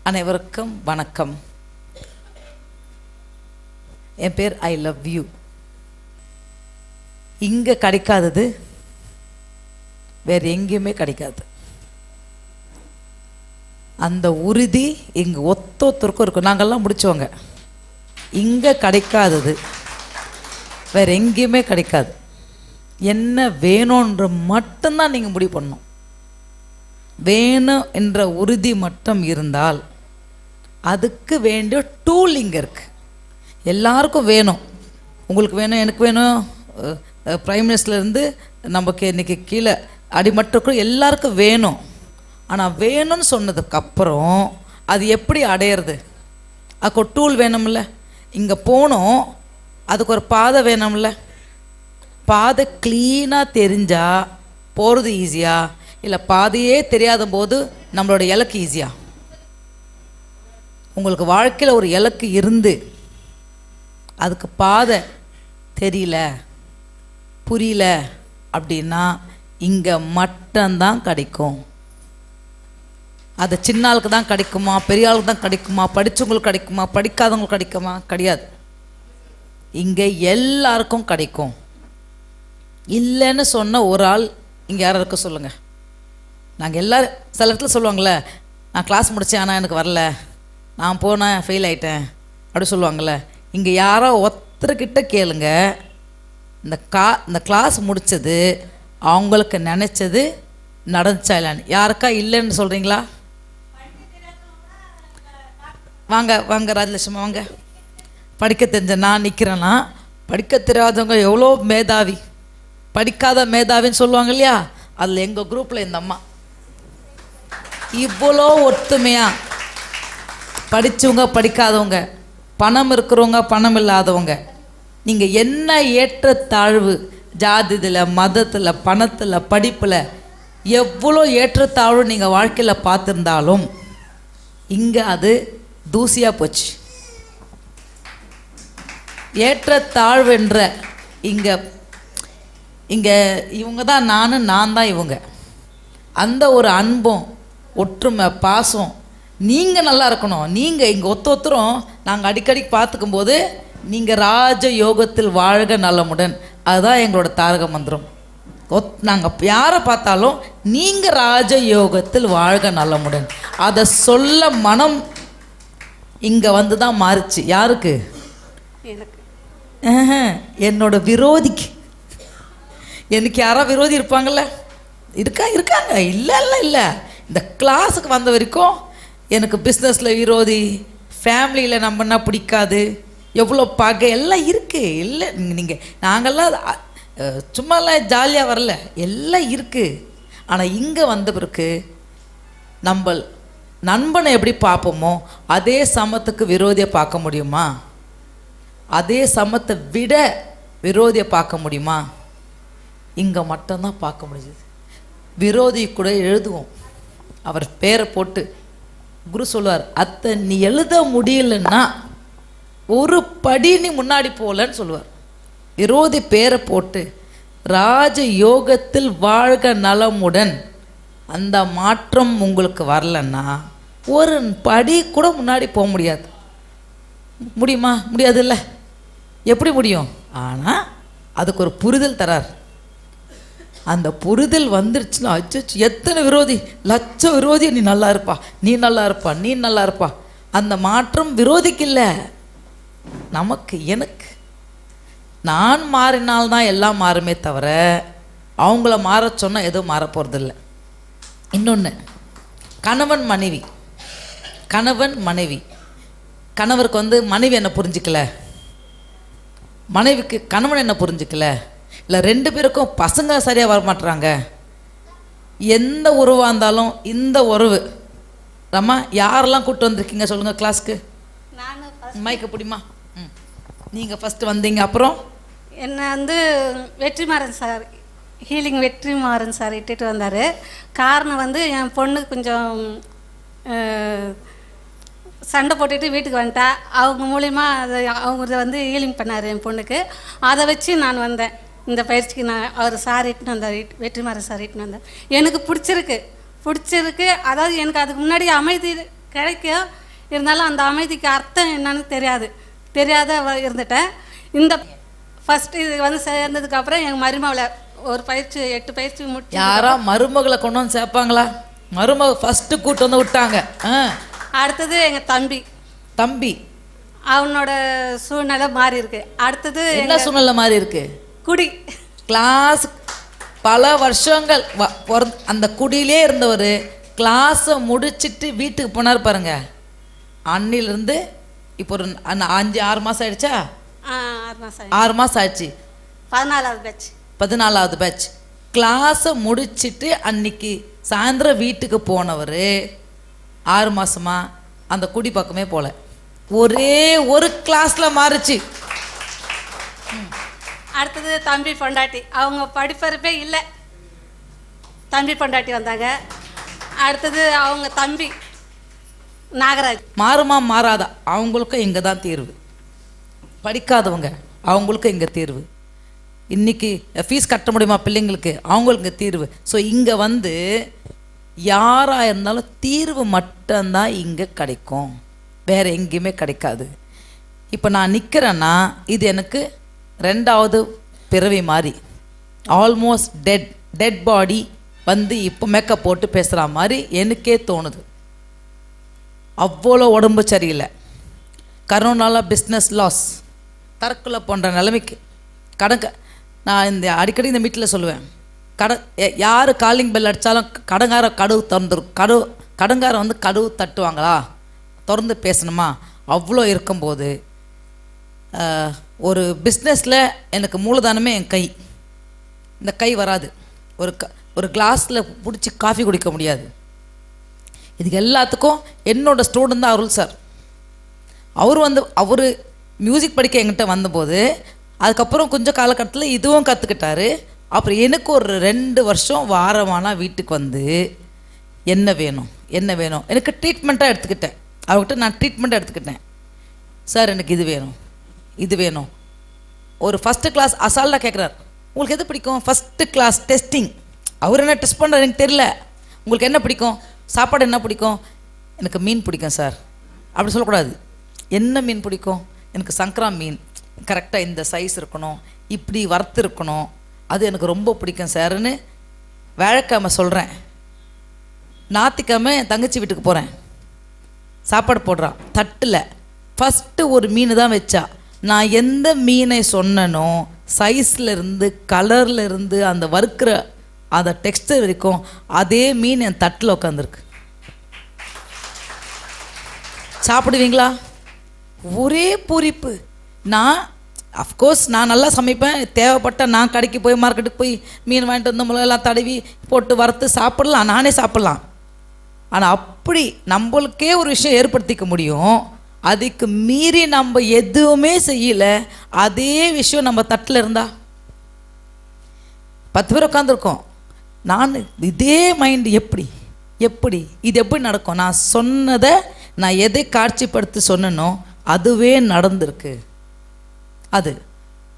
அனைவருக்கும் வணக்கம். என் பேர் ஐ லவ் யூ. இங்கே கிடைக்காதது வேறு எங்கேயுமே கிடைக்காது. அந்த உறுதி இங்கே ஒத்தொத்தருக்கும் இருக்கும். நாங்கள்லாம் முடித்தவங்க. இங்கே கிடைக்காதது வேறு எங்கேயுமே கிடைக்காது. என்ன வேணுன்ற மட்டும்தான் நீங்கள் முடிவு பண்ணணும். வேணும் என்ற உறுதி மட்டும் இருந்தால் அதுக்கு வேண்டிய டூல் இங்கே இருக்குது. எல்லாருக்கும் வேணும். உங்களுக்கு வேணும், எனக்கு வேணும், பிரைம் மினிஸ்டர்லேருந்து நமக்கு இன்றைக்கி கீழே அடிமட்டுக்கும் எல்லாருக்கும் வேணும். ஆனால் வேணும்னு சொன்னதுக்கப்புறம் அது எப்படி அடையிறது? அதுக்கு ஒரு டூல் வேணும்ல. இங்கே போனோம், அதுக்கு ஒரு பாதை வேணும்ல. பாதை க்ளீனாக தெரிஞ்சால் போகிறது ஈஸியா, இல்லை பாதையே தெரியாத போது நம்மளோட இலக்கு ஈஸியா? உங்களுக்கு வாழ்க்கையில் ஒரு இலக்கு இருந்து அதுக்கு பாதை தெரியல, புரியல அப்படின்னா இங்கே மட்டும்தான் கிடைக்கும். அது சின்ன ஆளுக்கு தான் கிடைக்குமா, பெரிய ஆளுக்கு தான் கிடைக்குமா, படித்தவங்களுக்கு கிடைக்குமா, படிக்காதவங்களுக்கு கிடைக்குமா? கிடையாது. இங்கே எல்லாருக்கும் கிடைக்கும். இல்லைன்னு சொன்ன ஒரு ஆள் இங்கே யாரும் இருக்க சொல்லுங்கள். நாங்கள் எல்லோரும் சில இடத்துல சொல்லுவாங்களே, நான் கிளாஸ் முடித்தேன் ஆனால் எனக்கு வரல, நான் போனேன் ஃபெயில் ஆகிட்டேன் அப்படி சொல்லுவாங்கள்ல. இங்கே யாரோ ஒருத்தர்கிட்ட கேளுங்க, இந்த கிளாஸ் முடித்தது அவங்களுக்கு நினச்சது நடந்துச்சா இல்லைன்னு. யாருக்கா இல்லைன்னு சொல்கிறீங்களா? வாங்க வாங்க ராஜலட்சுமி வாங்க. படிக்க தெரிஞ்ச நான் நிற்கிறேன்னா, படிக்க தெரியாதவங்க எவ்வளோ மேதாவி, படிக்காத மேதாவின்னு சொல்லுவாங்க இல்லையா? அதில் எங்கள் குரூப்பில் இந்த அம்மா இவ்வளோ ஒத்துமையாக படித்தவங்க படிக்காதவங்க, பணம் இருக்கிறவங்க பணம் இல்லாதவங்க, நீங்கள் என்ன ஏற்றத்தாழ்வு ஜாதியில், மதத்தில், பணத்தில், படிப்பில் எவ்வளோ ஏற்றத்தாழ்வு நீங்கள் வாழ்க்கையில் பார்த்துருந்தாலும் இங்கே அது தூசியாக போச்சு. ஏற்றத்தாழ்வுன்ற இங்கே இவங்க தான் நான் தான் இவங்க. அந்த ஒரு அன்பும் ஒற்றுமை பாசம் நீங்கள் நல்லா இருக்கணும். நீங்கள் இங்கே ஒத்தொத்தரும் நாங்கள் அடிக்கடி பார்த்துக்கும் போது நீங்கள் ராஜ யோகத்தில் வாழ்க நலமுடன், அதுதான் எங்களோட தாரக மந்திரம். நாங்கள் யாரை பார்த்தாலும் நீங்கள் ராஜ யோகத்தில் வாழ்க நலமுடன், அதை சொல்ல மனம் இங்கே வந்து தான் மாறிச்சு. யாருக்கு? என்னோட விரோதிக்கு. எனக்கு யாரோ விரோதி இருப்பாங்கள்ல, இருக்காங்க. இல்லை இந்த கிளாஸுக்கு வந்த வரைக்கும் எனக்கு பிஸ்னஸில் விரோதி, ஃபேமிலியில் நம்மனா பிடிக்காது, எவ்வளோ பகை எல்லாம் இருக்குது. இல்லை நீங்கள் நாங்கள்லாம் சும்மாலாம் ஜாலியாக வரல, எல்லாம் இருக்குது. ஆனால் இங்கே வந்த பிறகு நம்ம நண்பனை எப்படி பார்ப்போமோ அதே சமத்துக்கு விரோதியை பார்க்க முடியுமா? அதே சமத்தை விட விரோதியை பார்க்க முடியுமா? இங்கே மட்டும்தான் பார்க்க முடியுது. விரோதி கூட எழுதுவோம், அவர் பேரை போட்டு. குரு சொல்லுவார், அத்தை நீ எழுத முடியலன்னா ஒரு படி நீ முன்னாடி போகலன்னு சொல்லுவார். விரோதி பேரை போட்டு ராஜ யோகத்தில் வாழ்க நலமுடன், அந்த மாற்றம் உங்களுக்கு வரலன்னா ஒரு படி கூட முன்னாடி போக முடியாது. முடியுமா? முடியாதுல்ல. எப்படி முடியும்? ஆனால் அதுக்கு ஒரு புரிதல் தரார். அந்த புரிதல் வந்துருச்சுன்னா அச்சோ எத்தனை விரோதி, லட்சம் விரோதி, நீ நல்லா இருப்பா, நீ நல்லா இருப்பா, நீ நல்லா இருப்பா. அந்த மாற்றம் விரோதிக்கு இல்லை, நமக்கு, எனக்கு. நான் மாறினால்தான் எல்லாம் மாறுமே தவிர அவங்கள மாற சொன்னால் எதுவும் மாற போகிறதில்ல. இன்னொன்று, கணவன் மனைவி. கணவருக்கு மனைவி என்ன புரிஞ்சிக்கல, மனைவிக்கு கணவன் என்ன புரிஞ்சிக்கல, இல்லை ரெண்டு பேருக்கும் பசங்க சரியாக வரமாட்டுறாங்க. எந்த உறவாக இருந்தாலும் இந்த உறவு ரம்மா யாரெல்லாம் கூப்பிட்டு வந்திருக்கீங்க சொல்லுங்கள் கிளாஸ்க்கு? மைக்க பிடிமா. நீங்கள் ஃபஸ்ட்டு வந்தீங்க. அப்புறம் என்னை Vetrimaaran sir, healing Vetrimaaran sir இட்டுட்டு வந்தார். காரணம் என் பொண்ணு கொஞ்சம் சண்டை போட்டுட்டு வீட்டுக்கு வந்துட்டா. அவங்க மூலிமா அவங்க ஹீலிங் பண்ணார் என் பொண்ணுக்கு. அதை வச்சு நான் வந்தேன் இந்த பயிற்சிக்கு. அவர் சார் இட்டுன்னு வந்தார், வெற்றிமாறன் சார் இட்டுன்னு வந்தார். எனக்கு பிடிச்சிருக்கு. அதாவது எனக்கு அதுக்கு முன்னாடி அமைதி கிடைக்கும். இருந்தாலும் அந்த அமைதிக்கு அர்த்தம் என்னன்னு தெரியாத இருந்துட்டேன். இந்த ஃபஸ்ட்டு இது வந்து சேர்ந்ததுக்கப்புறம் எங்கள் மருமகளை ஒரு பயிற்சி 8 பயிற்சி முடிச்சு. யாரா மருமகளை கொண்டு வந்து சேர்ப்பாங்களா? மருமக ஃபஸ்ட்டு கூட்டு வந்து விட்டாங்க. அடுத்தது எங்கள் தம்பி அவனோட சூழ்நிலை மாறி இருக்கு. அடுத்தது என்ன சூழ்நிலை மாறி இருக்கு? குடி. கிளாஸ் பல வருஷங்கள் அந்த குடியிலே இருந்தவர் கிளாஸை முடிச்சுட்டு வீட்டுக்கு போனார் பாருங்க. அன்னிலிருந்து இப்போ ஒரு 5-6 மாதம் ஆயிடுச்சா? 6 மாதம் ஆயிடுச்சு. 14வது பேட்ச் கிளாஸை முடிச்சுட்டு அன்னைக்கு சாயந்தரம் வீட்டுக்கு போனவர் 6 மாதமா அந்த குடி பக்கமே போகல. ஒரே ஒரு கிளாஸில் மாறுச்சு. அடுத்தது தம்பி பொண்டாட்டி, அவங்க படிப்பறிப்பே இல்லை. தம்பி பொண்டாட்டி வந்தாங்க. அடுத்தது அவங்க தம்பி நாகராஜ். மாறுமா மாறாதா? அவங்களுக்கும் இங்கே தான் தீர்வு. படிக்காதவங்க அவங்களுக்கும் இங்கே தீர்வு. இன்றைக்கி ஃபீஸ் கட்ட முடியுமா பிள்ளைங்களுக்கு? அவங்களுக்கு தீர்வு. ஸோ இங்கே வந்து யாராக இருந்தாலும் தீர்வு மட்டும்தான் இங்கே கிடைக்கும், வேறு எங்கேயுமே கிடைக்காது. இப்போ நான் நிற்கிறேன்னா இது எனக்கு 2வது பிறவி மாதிரி. ஆல்மோஸ்ட் டெட் பாடி வந்து இப்போ மேக்கப் போட்டு பேசுகிற மாதிரி எனக்கே தோணுது. அவ்வளோ உடம்பு சரியில்லை. கரோனால பிஸ்னஸ் லாஸ், தற்கொலை போன்ற நிலைமைக்கு நான் இந்த அடிக்கடி இந்த மீட்டில் சொல்லுவேன், யார் காலிங் பெல் அடித்தாலும் கடுங்கார வந்து கதவு தட்டுவாங்களா? திறந்து பேசணுமா? அவ்வளோ இருக்கும்போது ஒரு பிஸ்னஸில் எனக்கு மூலதனமே என் கை. இந்த கை வராது. ஒரு கிளாஸில் பிடிச்சி காஃபி குடிக்க முடியாது. இதுக்கு எல்லாத்துக்கும் என்னோடய ஸ்டூடெண்ட் தான் அருள் சார். அவர் மியூசிக் படிக்க என்கிட்ட வந்தபோது அதுக்கப்புறம் கொஞ்சம் காலகட்டத்தில் இதுவும் கற்றுக்கிட்டாரு. அப்புறம் எனக்கு ஒரு 2 வருஷம் வாரமானா வீட்டுக்கு வந்து என்ன வேணும் எனக்கு ட்ரீட்மெண்ட்டாக எடுத்துக்கிட்டேன். அவர்கிட்ட நான் ட்ரீட்மெண்ட்டாக எடுத்துக்கிட்டேன். சார் எனக்கு இது வேணும். ஒரு ஃபஸ்ட்டு கிளாஸ் அசால்ட்டாக கேட்குறாரு, உங்களுக்கு எது பிடிக்கும்? First class testing. அவர் என்ன டெஸ்ட் பண்ணுறாரு எனக்கு தெரியல. உங்களுக்கு என்ன பிடிக்கும்? சாப்பாடு என்ன பிடிக்கும்? எனக்கு மீன் பிடிக்கும் சார். அப்படி சொல்லக்கூடாது. என்ன மீன் பிடிக்கும்? எனக்கு சங்கரா மீன், கரெக்டாக இந்த சைஸ் இருக்கணும், இப்படி வறுத்து இருக்கணும், அது எனக்கு ரொம்ப பிடிக்கும் சார்ன்னு வியாழக்கிழமை சொல்கிறேன். ஞாயிற்றுக்கிழமை என் தங்கச்சி வீட்டுக்கு போகிறேன். சாப்பாடு போடுறான். தட்டில் ஃபஸ்ட்டு ஒரு மீன் தான் வச்சா. நான் எந்த மீனை சொன்னனோ சைஸ்லேருந்து கலர்லேருந்து அந்த வறுக்கிற அந்த டெக்ஸ்டர் வரைக்கும் அதே மீன் என் தட்டில் உட்காந்துருக்கு. சாப்பிடுவீங்களா? ஒரே பூரிப்பு. நான் அஃப்கோர்ஸ் நான் நல்லா சமைப்பேன். தேவைப்பட்ட நான் கடைக்கு போய் மார்க்கெட்டுக்கு போய் மீன் வாங்கிட்டு வந்து முளையெல்லாம் தடவி போட்டு வறுத்து சாப்பிடலாம், நானே சாப்பிட்லாம். ஆனால் அப்படி நம்மளுக்கே ஒரு விஷயம் ஏற்படுத்திக்க முடியும். அதுக்கு மீறி நம்ம எதுவுமே செய்யலை, அதே விஷயம் நம்ம தட்டில் இருந்தா 10 பேர் உட்காந்துருக்கோம். நான் இதே மைண்டு எப்படி இது எப்படி நடக்கும்? நான் சொன்னதை நான் எதை காட்சிப்படுத்தி சொன்னனோ அதுவே நடந்திருக்கு.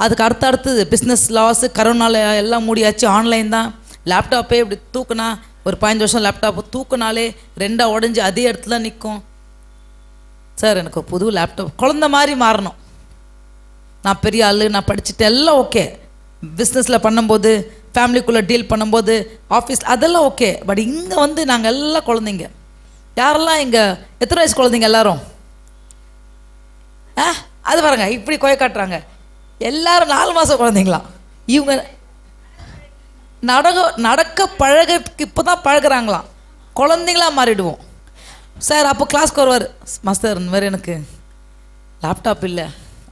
அதுக்கு அடுத்தடுத்தது பிஸ்னஸ் லாஸ். கரோனாவில் எல்லாம் மூடியாச்சு, ஆன்லைன் தான். லேப்டாப்பே இப்படி தூக்குனா ஒரு 15 வருஷம் லேப்டாப்பு தூக்குனாலே 2 உடஞ்சி அதே இடத்துல நிற்கும். சார் எனக்கு புது லேப்டாப், குழந்த மாதிரி மாறணும். நான் பெரிய ஆள், நான் படிச்சுட்டு எல்லாம் ஓகே. பிஸ்னஸில் பண்ணும்போது, ஃபேமிலிக்குள்ளே டீல் பண்ணும்போது, ஆஃபீஸ் அதெல்லாம் ஓகே. பட் இங்கே வந்து நாங்கள் எல்லாம் குழந்தைங்க. யாரெல்லாம் இங்கே எத்தனை வயசு குழந்தைங்க எல்லாரும்? அது பாருங்க இப்படி கொய காட்டுறாங்க. எல்லாரும் 4 மாதம் குழந்தைங்களாம். இவங்க நடக்க பழக இப்போ தான் பழகுறாங்களாம். குழந்தைங்களாம் மாறிடுவோம். சார் அப்போ கிளாஸ்க்கு வருவார், மாஸ்டர் இந்த மாதிரி எனக்கு லேப்டாப் இல்லை,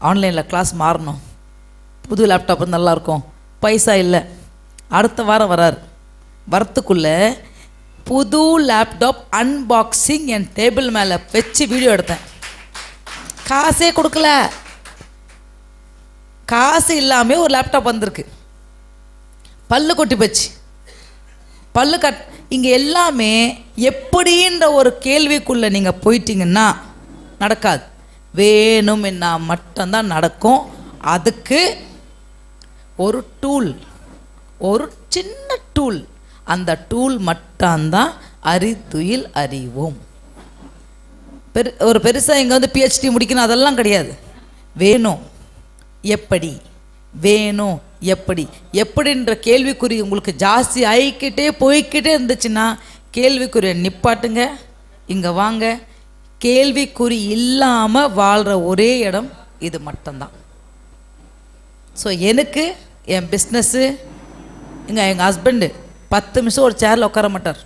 ஆன்லைனில் கிளாஸ் மாறணும், புது லேப்டாப் நல்லாயிருக்கும், பைசா இல்லை. அடுத்த வாரம் வரார். வரத்துக்குள்ளே புது லேப்டாப் அன்பாக்சிங் என் டேபிள் மேலே வச்சு வீடியோ எடுத்தேன். காசே கொடுக்கல, காசு இல்லாமல் ஒரு லேப்டாப் வந்திருக்கு. பல்லு கொட்டி போச்சு. இங்கே எல்லாமே எப்படின்ற ஒரு கேள்விக்குள்ளே நீங்கள் போயிட்டீங்கன்னா நடக்காது. வேணும் என்ன மட்டும்தான் நடக்கும். அதுக்கு ஒரு டூல், ஒரு சின்ன டூல், அந்த டூல் மட்டும்தான் அறிதுயில் அறிவோம். ஒரு பெருசாக இங்கே வந்து பிஹெச்டி முடிக்கணும் அதெல்லாம் கிடையாது. வேணும் எப்படி, வேணும் எப்படி, எப்படின்ற கேள்விக்குறி உங்களுக்கு ஜாஸ்தி ஆகிக்கிட்டே போய்கிட்டே இருந்துச்சுன்னா கேள்விக்குறியை நிப்பாட்டுங்க, இங்கே வாங்க. கேள்விக்குறி இல்லாமல் வாழ்கிற ஒரே இடம் இது மட்டும்தான். ஸோ எனக்கு என் பிஸ்னஸ்ஸு எங்கள் ஹஸ்பண்டு 10 நிமிஷம் ஒரு சேரில் உட்கார மாட்டார்,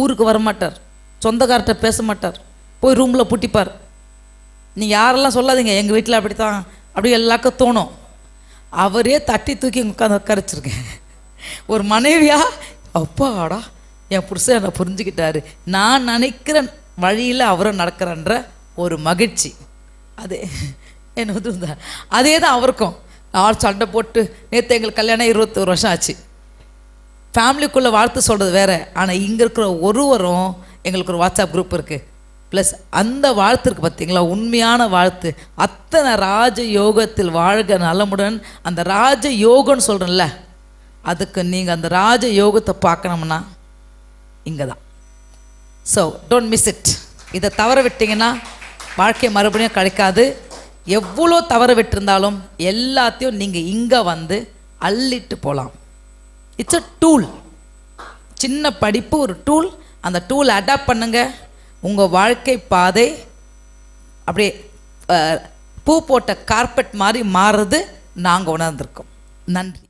ஊருக்கு வர மாட்டார், சொந்தக்கார்ட்ட பேச மாட்டார், போய் ரூமில் பூட்டிப்பார். நீங்கள் யாரெல்லாம் சொல்லாதீங்க, எங்கள் வீட்டில் அப்படி தான், அப்படி எல்லாருக்கும் தோணும். அவரே தட்டி தூக்கி உட்காந்து உட்காரச்சிருக்கேன். ஒரு மனைவியா அப்பாடா என் புருஷன் என்னை புரிஞ்சுக்கிட்டாரு, நான் நினைக்கிற வழியில் அவரும் நடக்கிறன்ற ஒரு மகிழ்ச்சி. அது என்ன அதே தான் அவருக்கும். ஆள் சண்டை போட்டு நேற்று எங்களுக்கு கல்யாணம் 21 வருஷம் ஆச்சு. ஃபேமிலிக்குள்ளே வாழ்த்து சொல்கிறது வேறு, ஆனால் இங்கே இருக்கிற ஒருவரும் எங்களுக்கு ஒரு வாட்ஸ்அப் குரூப் இருக்குது. ப்ளஸ் அந்த வாழ்த்து இருக்குது பார்த்தீங்களா, உண்மையான வாழ்த்து. அத்தனை ராஜ யோகத்தில் வாழ்க நலமுடன். அந்த ராஜ யோகம்னு சொல்கிறேன்ல, அதுக்கு நீங்கள் அந்த ராஜ யோகத்தை பார்க்கணும்னா இங்கே தான். So don't miss it. இதை தவற விட்டிங்கன்னா வாழ்க்கை மறுபடியும் கிடைக்காது. எவ்வளோ தவற விட்டிருந்தாலும் எல்லாத்தையும் நீங்கள் இங்கே வந்து அள்ளிட்டு போகலாம். It's a tool. சின்ன படிப்பு ஒரு டூல். அந்த டூல் அடாப்ட் பண்ணுங்க. உங்கள் வாழ்க்கை பாதை அப்படியே பூ போட்ட கார்பெட் மாதிரி மாறுறது நாங்கள் உணர்ந்திருக்கோம். நன்றி.